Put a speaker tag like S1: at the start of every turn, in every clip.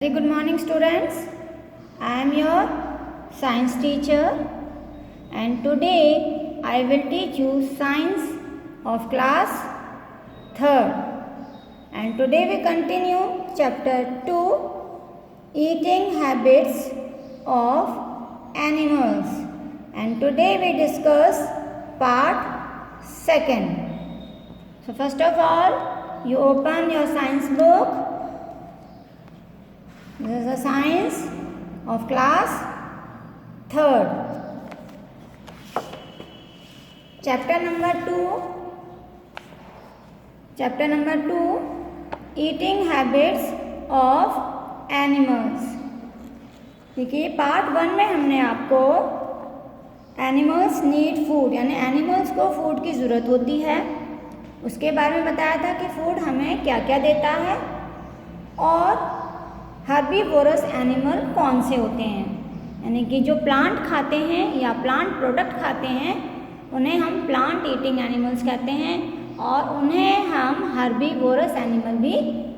S1: Very good morning students. I am your science teacher and today I will teach you science of class 3rd and today we continue chapter 2 eating habits of animals and today we discuss part 2nd. So first of all you open your science book. This is the science of class 3rd. Chapter number 2 eating habits of animals. देखिए part 1 में हमने आपको animals need food यानी animals को food की ज़रूरत होती है उसके बारे में बताया था कि फूड हमें क्या क्या देता है और हर्बीवोरस एनिमल कौन से होते हैं यानी कि जो प्लांट खाते हैं या प्लांट प्रोडक्ट खाते हैं उन्हें हम प्लांट ईटिंग एनिमल्स कहते हैं और उन्हें हम हर्बीवोरस एनिमल भी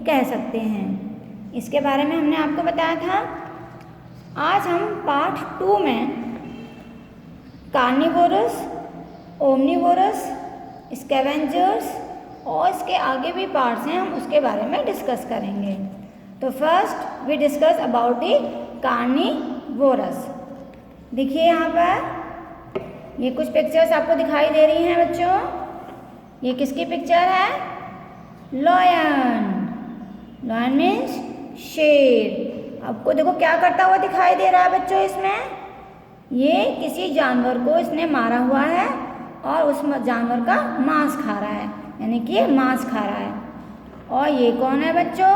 S1: कह सकते हैं। इसके बारे में हमने आपको बताया था। आज हम पार्ट 2 में कार्निवोरस, ओमनिवोरस, स्कैवेंजर्स और इसके आगे भी पार्ट्स हैं हम उसके बारे में डिस्कस करेंगे। तो first we discuss about the carnivorous. देखिए यहाँ पर ये कुछ पिक्चर्स आपको दिखाई दे रही हैं बच्चों। ये किसकी पिक्चर है? लॉयन। लॉयन मीन्स शेर। आपको देखो क्या करता हुआ दिखाई दे रहा है बच्चों इसमें। ये किसी जानवर को इसने मारा हुआ है और उस जानवर का मांस खा रहा है यानी कि ये मांस खा रहा है। और ये कौन है बच्चों?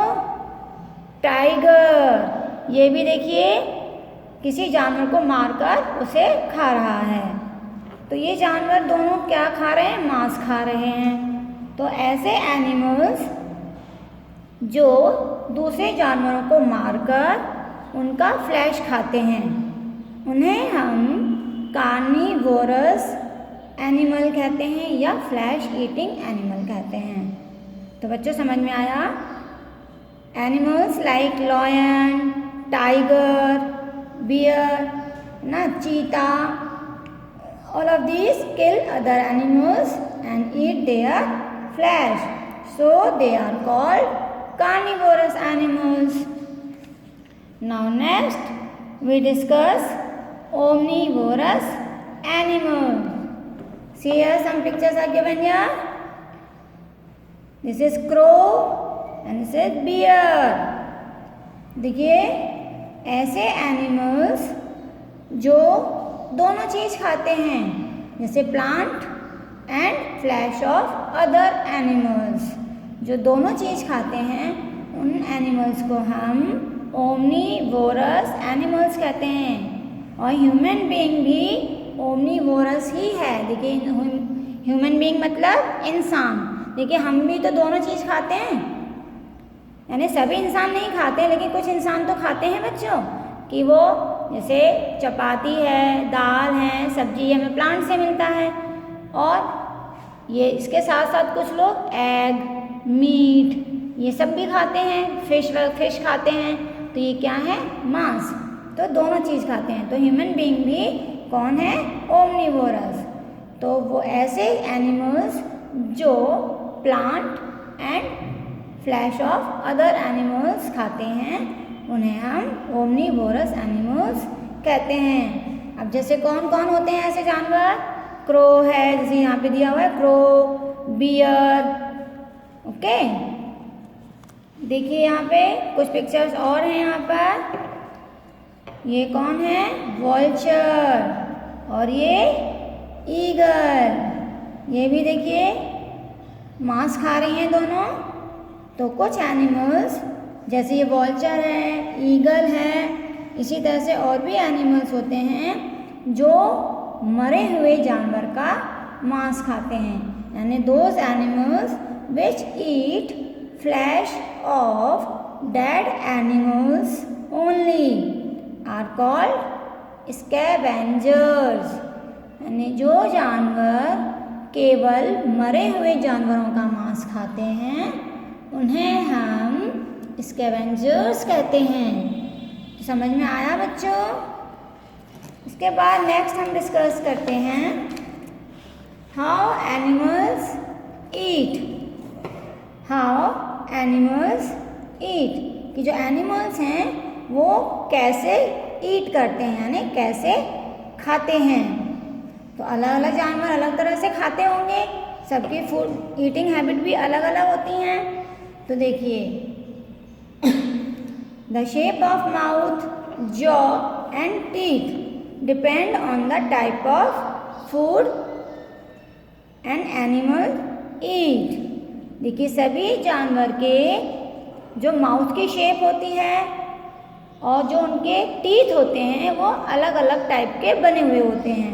S1: टाइगर। ये भी देखिए किसी जानवर को मारकर उसे खा रहा है। तो ये जानवर दोनों क्या खा रहे हैं? मांस खा रहे हैं। तो ऐसे एनिमल्स जो दूसरे जानवरों को मारकर उनका फ्लैश खाते हैं उन्हें हम कार्निवोरस एनिमल कहते हैं या फ्लैश ईटिंग एनिमल कहते हैं। तो बच्चों समझ में आया? Animals like lion, tiger, bear, ना चीता, all of these kill other animals and eat their flesh. So they are called carnivorous animals. Now next we discuss omnivorous animals. See here some pictures are given here. This is crow and this is bear. देखिए ऐसे animals जो दोनों चीज़ खाते हैं जैसे plant and flash of other animals, जो दोनों चीज़ खाते हैं उन एनिमल्स को हम ओमनीवोरस एनिमल्स कहते हैं। और ह्यूमन बीइंग भी ओमनीवोरस ही है। देखिए ह्यूमन बीइंग मतलब इंसान। देखिए हम भी तो दोनों चीज़ खाते हैं यानी सभी इंसान नहीं खाते लेकिन कुछ इंसान तो खाते हैं बच्चों कि वो जैसे चपाती है, दाल है, सब्जी हमें प्लांट से मिलता है और ये इसके साथ साथ कुछ लोग एग, मीट ये सब भी खाते हैं, फिश खाते हैं। तो ये क्या है? मांस। तो दोनों चीज़ खाते हैं। तो ह्यूमन बीइंग भी कौन है? ओमनिवोरस। तो वो ऐसे एनिमल्स जो plant and flash of other animals खाते हैं उन्हें हम ओमनीवोरस एनिमल्स कहते हैं। अब जैसे कौन कौन होते हैं ऐसे जानवर? क्रो है, जैसे यहाँ पे दिया हुआ है क्रो, बियर। ओके देखिए यहाँ पे कुछ पिक्चर्स और हैं। यहाँ पर ये कौन है? वॉल्चर और ये ईगल। ये भी देखिए मांस खा रही हैं दोनों। तो कुछ एनिमल्स जैसे ये वॉल्चर है, ईगल है, इसी तरह से और भी एनिमल्स होते हैं जो मरे हुए जानवर का मांस खाते हैं यानी those animals which eat flesh of dead animals only are called scavengers. यानी जो जानवर केवल मरे हुए जानवरों का मांस खाते हैं उन्हें हम स्कैवेंजर्स कहते हैं। तो समझ में आया बच्चों? इसके बाद नेक्स्ट हम डिस्कस करते हैं how animals eat. How animals eat, कि जो एनिमल्स हैं वो कैसे ईट करते हैं, यानी कैसे खाते हैं। तो अलग अलग जानवर अलग तरह से खाते होंगे, सबकी फूड ईटिंग हैबिट भी अलग अलग होती हैं। तो देखिए, the shape of mouth, jaw and teeth depend on the type of food an animal eat. देखिए, सभी जानवर के जो माउथ की शेप होती है और जो उनके टीथ होते हैं वो अलग अलग टाइप के बने हुए होते हैं,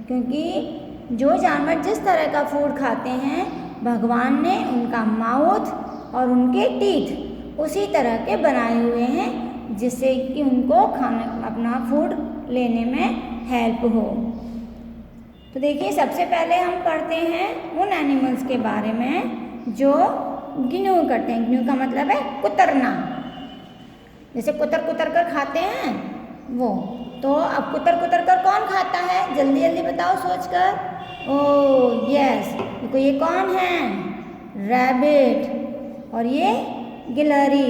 S1: क्योंकि जो जानवर जिस तरह का फूड खाते हैं भगवान ने उनका माउथ और उनके टीथ उसी तरह के बनाए हुए हैं, जिससे कि उनको खाना अपना फूड लेने में हेल्प हो। तो देखिए, सबसे पहले हम पढ़ते हैं उन एनिमल्स के बारे में जो ग्न्यू करते हैं। ग्न्यू का मतलब है कुतरना, जैसे कुतर कुतर कर खाते हैं वो। तो अब कुतर कुतर कर कौन खाता है, जल्दी जल्दी बताओ सोच कर। ओह यस, देखो ये कौन है, रैबिट। और ये गिलहरी,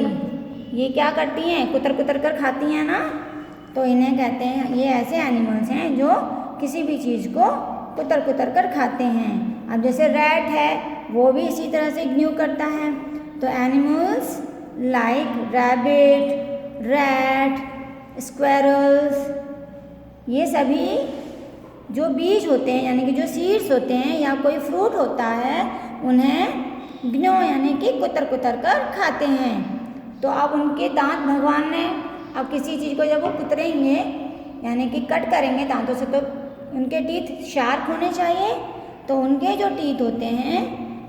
S1: ये क्या करती हैं, कुतर कुतर कर खाती हैं ना। तो इन्हें कहते हैं, ये ऐसे एनिमल्स हैं जो किसी भी चीज़ को कुतर कुतर कर खाते हैं। अब जैसे रैट है वो भी इसी तरह से ग्न्यू करता है। तो animals like rabbit, rat, squirrels, ये सभी जो बीज होते हैं यानी कि जो सीड्स होते हैं या कोई फ्रूट होता है उन्हें ग्नो यानी कि कुतर कुतर कर खाते हैं। तो अब उनके दांत भगवान ने, अब किसी चीज़ को जब वो कुतरेंगे यानी कि कट करेंगे दांतों से, तो उनके टीथ शार्प होने चाहिए। तो उनके जो टीथ होते हैं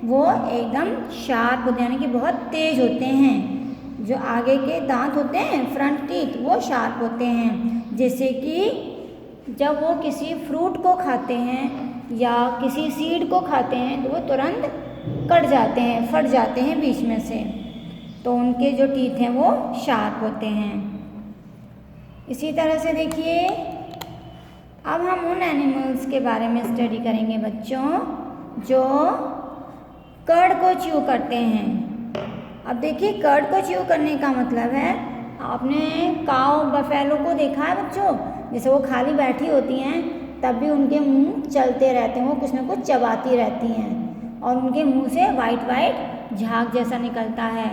S1: वो एकदम शार्प होते हैं, यानी कि बहुत तेज होते हैं। जो आगे के दांत होते हैं फ्रंट टीथ वो शार्प होते हैं, जैसे कि जब वो किसी फ्रूट को खाते हैं या किसी सीड को खाते हैं तो वो तुरंत कट जाते हैं, फट जाते हैं बीच में से। तो उनके जो टीथ हैं वो शार्प होते हैं। इसी तरह से देखिए, अब हम उन एनिमल्स के बारे में स्टडी करेंगे बच्चों जो कर्ड को च्यू करते हैं। अब देखिए, कर्ड को च्यू करने का मतलब है, आपने काऊ बफेलो को देखा है बच्चों, जैसे वो खाली बैठी होती हैं तब भी उनके मुंह चलते रहते हैं, वो कुछ ना कुछ चबाती रहती हैं और उनके मुंह से वाइट वाइट झाग जैसा निकलता है,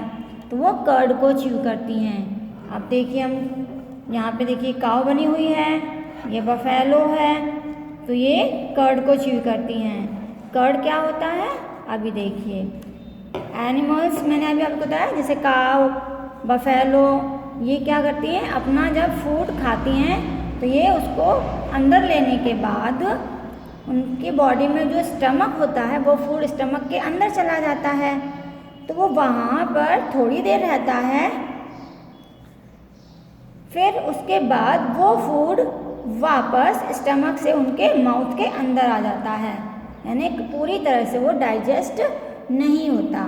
S1: तो वो कर्ड को च्यू करती हैं। अब देखिए, हम यहाँ पे देखिए काऊ बनी हुई है, ये बफेलो है, तो ये कर्ड को च्यू करती हैं। कर्ड क्या होता है अभी देखिए। एनिमल्स मैंने अभी आपको बताया, जैसे काऊ, बफेलो, ये क्या करती हैं, अपना जब फूड खाती हैं तो ये उसको अंदर लेने के बाद उनकी बॉडी में जो स्टमक होता है वो फूड स्टमक के अंदर चला जाता है, तो वो वहाँ पर थोड़ी देर रहता है, फिर उसके बाद वो फूड वापस स्टमक से उनके माउथ के अंदर आ जाता है, यानी पूरी तरह से वो डाइजेस्ट नहीं होता,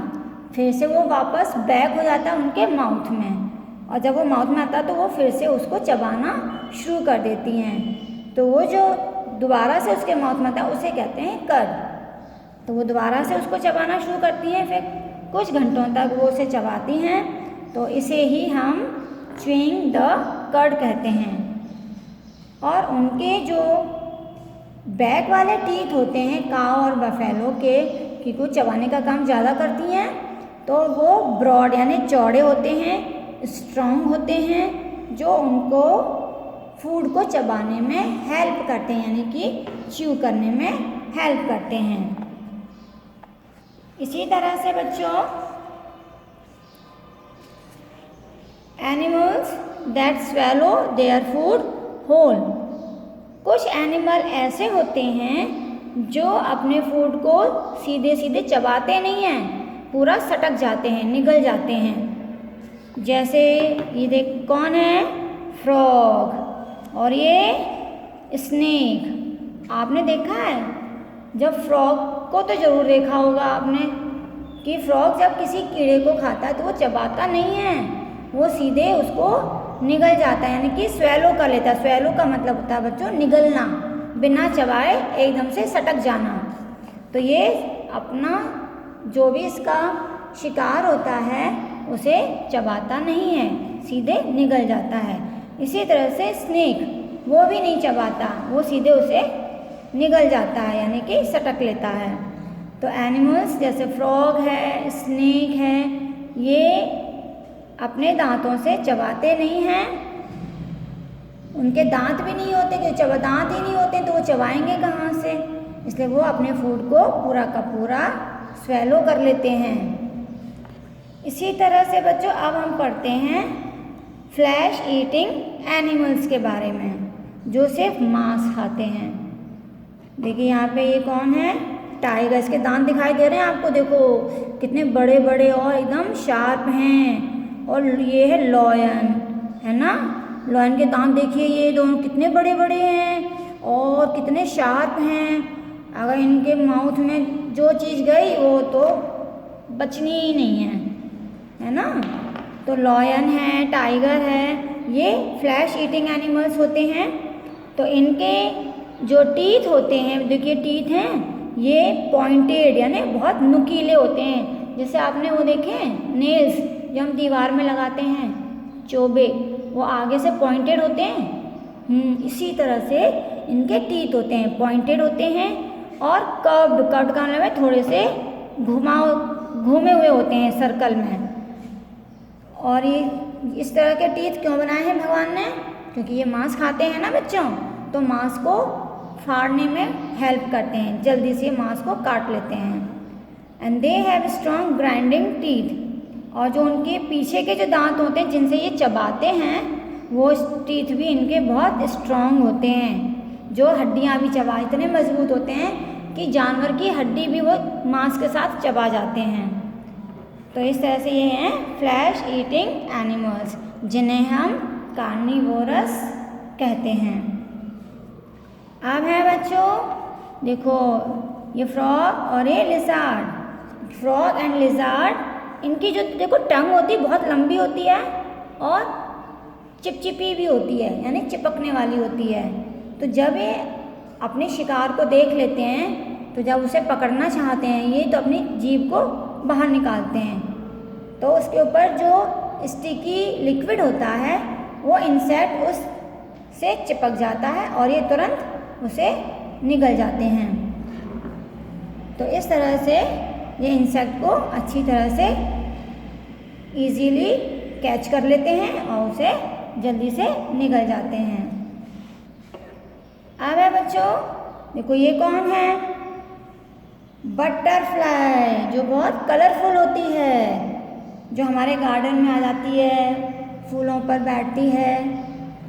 S1: फिर से वो वापस बैक हो जाता है उनके माउथ में, और जब वो माउथ में आता है तो वो फिर से उसको चबाना शुरू कर देती हैं। तो वो जो दोबारा से उसके माउथ में आता है उसे कहते हैं कर्ड। तो वो दोबारा से उसको चबाना शुरू करती हैं, फिर कुछ घंटों तक वो उसे चबाती हैं, तो इसे ही हम च्यूइंग द कर्ड कहते हैं। और उनके जो बैक वाले टीथ होते हैं काऊ और बफेलो के, कि कुछ चबाने का काम ज़्यादा करती हैं, तो वो ब्रॉड यानी चौड़े होते हैं, स्ट्रॉन्ग होते हैं, जो उनको फूड को चबाने में हेल्प करते हैं, यानी कि च्यू करने में हेल्प करते हैं। इसी तरह से बच्चों, animals that swallow their food whole, कुछ एनिमल ऐसे होते हैं जो अपने फूड को सीधे सीधे चबाते नहीं हैं, पूरा सटक जाते हैं, निगल जाते हैं। जैसे ये देख कौन है, फ्रॉग और ये स्नेक। आपने देखा है, जब फ्रॉग को तो ज़रूर देखा होगा आपने कि फ्रॉग जब किसी कीड़े को खाता है तो वो चबाता नहीं है, वो सीधे उसको निगल जाता है, यानी कि स्वेलो कर लेता है। स्वेलो का मतलब होता है बच्चों निगलना, बिना चबाए एकदम से सटक जाना। तो ये अपना जो भी इसका शिकार होता है उसे चबाता नहीं है, सीधे निगल जाता है। इसी तरह से स्नेक वो भी नहीं चबाता, वो सीधे उसे निगल जाता है, यानी कि सटक लेता है। तो एनिमल्स जैसे फ्रॉग है, स्नेक है, ये अपने दांतों से चबाते नहीं हैं। उनके दांत भी नहीं होते, क्योंकि दांत ही नहीं होते तो वो चबाएंगे कहाँ से, इसलिए वो अपने फूड को पूरा का पूरा स्वेलो कर लेते हैं। इसी तरह से बच्चों अब हम पढ़ते हैं फ्लैश ईटिंग एनिमल्स के बारे में, जो सिर्फ मांस खाते हैं। देखिए यहाँ पे ये कौन है, टाइगर। इसके दांत दिखाई दे रहे हैं आपको, देखो कितने बड़े बड़े और एकदम शार्प हैं। और ये है लॉयन, है ना। लॉयन के दांत देखिए, ये दोनों कितने बड़े बड़े हैं और कितने शार्प हैं। अगर इनके माउथ में जो चीज़ गई वो तो बचनी ही नहीं है ना। तो लॉयन है, टाइगर है, ये फ्लैश ईटिंग एनिमल्स होते हैं। तो इनके जो टीथ होते हैं, देखिए टीथ हैं, ये पॉइंटेड यानी बहुत नुकीले होते हैं। जैसे आपने वो देखे हैं नेल्स जो हम दीवार में लगाते हैं, चोबे, वो आगे से पॉइंटेड होते हैं। इसी तरह से इनके टीथ होते हैं, पॉइंटेड होते हैं। और कर्व्ड का मतलब है थोड़े से घूमे हुए होते हैं सर्कल में। और ये इस तरह के टीथ क्यों बनाए हैं भगवान ने, क्योंकि ये मांस खाते हैं ना बच्चों, तो मांस को फाड़ने में हेल्प करते हैं, जल्दी से मांस को काट लेते हैं। And they have strong grinding teeth. और जो उनके पीछे के जो दांत होते हैं जिनसे ये चबाते हैं, वो टीथ भी इनके बहुत स्ट्रॉन्ग होते हैं, जो हड्डियाँ भी चबा इतने मजबूत होते हैं कि जानवर की हड्डी भी वो मांस के साथ चबा जाते हैं। तो इस तरह से ये हैं फ्लैश ईटिंग एनिमल्स, जिन्हें हम कार्निवोरस कहते हैं। अब है बच्चों देखो ये फ्रॉग और ये लिज़ार्ड। फ्रॉग एंड लिज़ार्ड, इनकी जो देखो टंग होती है बहुत लंबी होती है और चिपचिपी भी होती है, यानी चिपकने वाली होती है। तो जब ये अपने शिकार को देख लेते हैं, तो जब उसे पकड़ना चाहते हैं ये, तो अपनी जीभ को बाहर निकालते हैं। तो उसके ऊपर जो स्टिकी लिक्विड होता है वो इंसेक्ट उस से चिपक जाता है और ये तुरंत उसे निगल जाते हैं। तो इस तरह से ये इंसेक्ट को अच्छी तरह से इजीली कैच कर लेते हैं और उसे जल्दी से निगल जाते हैं। अब है बच्चों देखो ये कौन है, बटरफ्लाई, जो बहुत कलरफुल होती है, जो हमारे गार्डन में आ जाती है, फूलों पर बैठती है।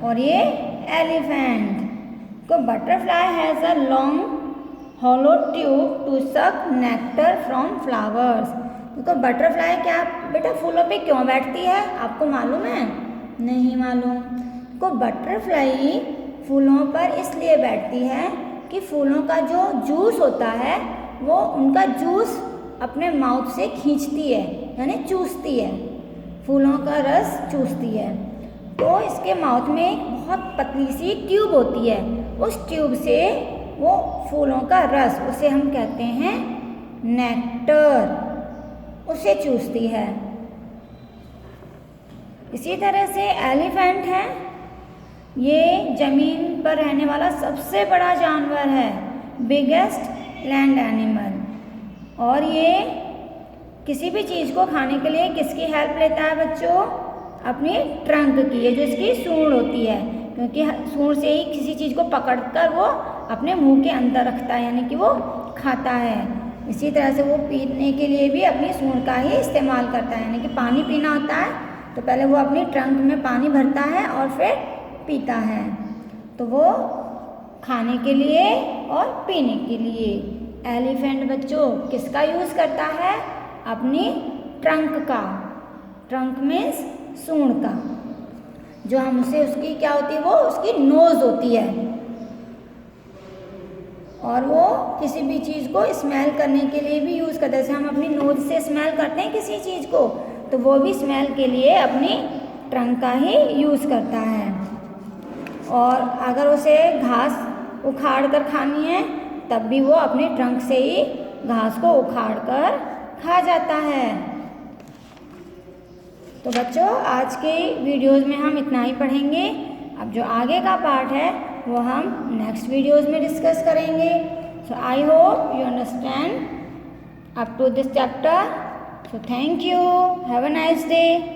S1: और ये एलिफेंट को butterfly has a long hollow tube to suck nectar from flowers. तो बटरफ्लाई क्या बेटा फूलों पे क्यों बैठती है, आपको मालूम है? नहीं मालूम। को बटरफ्लाई फूलों पर इसलिए बैठती है कि फूलों का जो जूस होता है वो उनका जूस अपने माउथ से खींचती है, यानी चूसती है, फूलों का रस चूसती है। तो इसके माउथ में एक बहुत पतली सी ट्यूब होती है, उस ट्यूब से वो फूलों का रस, उसे हम कहते हैं नेक्टर, उसे चूसती है। इसी तरह से एलिफेंट है, ये ज़मीन पर रहने वाला सबसे बड़ा जानवर है, बिगेस्ट लैंड एनिमल। और ये किसी भी चीज़ को खाने के लिए किसकी हेल्प लेता है बच्चों? अपनी ट्रंक की, ये जो इसकी सूंड होती है, क्योंकि सूंड से ही किसी चीज़ को पकड़कर वो अपने मुंह के अंदर रखता है, यानी कि वो खाता है। इसी तरह से वो पीने के लिए भी अपनी सूंड का ही इस्तेमाल करता है, यानी कि पानी पीना होता है तो पहले वो अपनी ट्रंक में पानी भरता है और फिर पीता है। तो वो खाने के लिए और पीने के लिए एलिफेंट बच्चों किसका यूज़ करता है? अपनी ट्रंक का। ट्रंक मीन्स सूंड का, जो हमसे उसकी क्या होती है, वो उसकी नोज़ होती है। और वो किसी भी चीज़ को स्मेल करने के लिए भी यूज़ करते हैं। जैसे हम अपनी नोज़ से स्मेल करते हैं किसी चीज़ को, तो वो भी स्मेल के लिए अपनी ट्रंक का ही यूज़ करता है। और अगर उसे घास उखाड़ कर खानी है तब भी वो अपने ट्रंक से ही घास को उखाड़ कर खा जाता है। तो बच्चों, आज के वीडियोज़ में हम इतना ही पढ़ेंगे। अब जो आगे का पार्ट है वो हम नेक्स्ट वीडियोज़ में डिस्कस करेंगे। So I hope you understand up to this chapter. So thank you, have a nice day.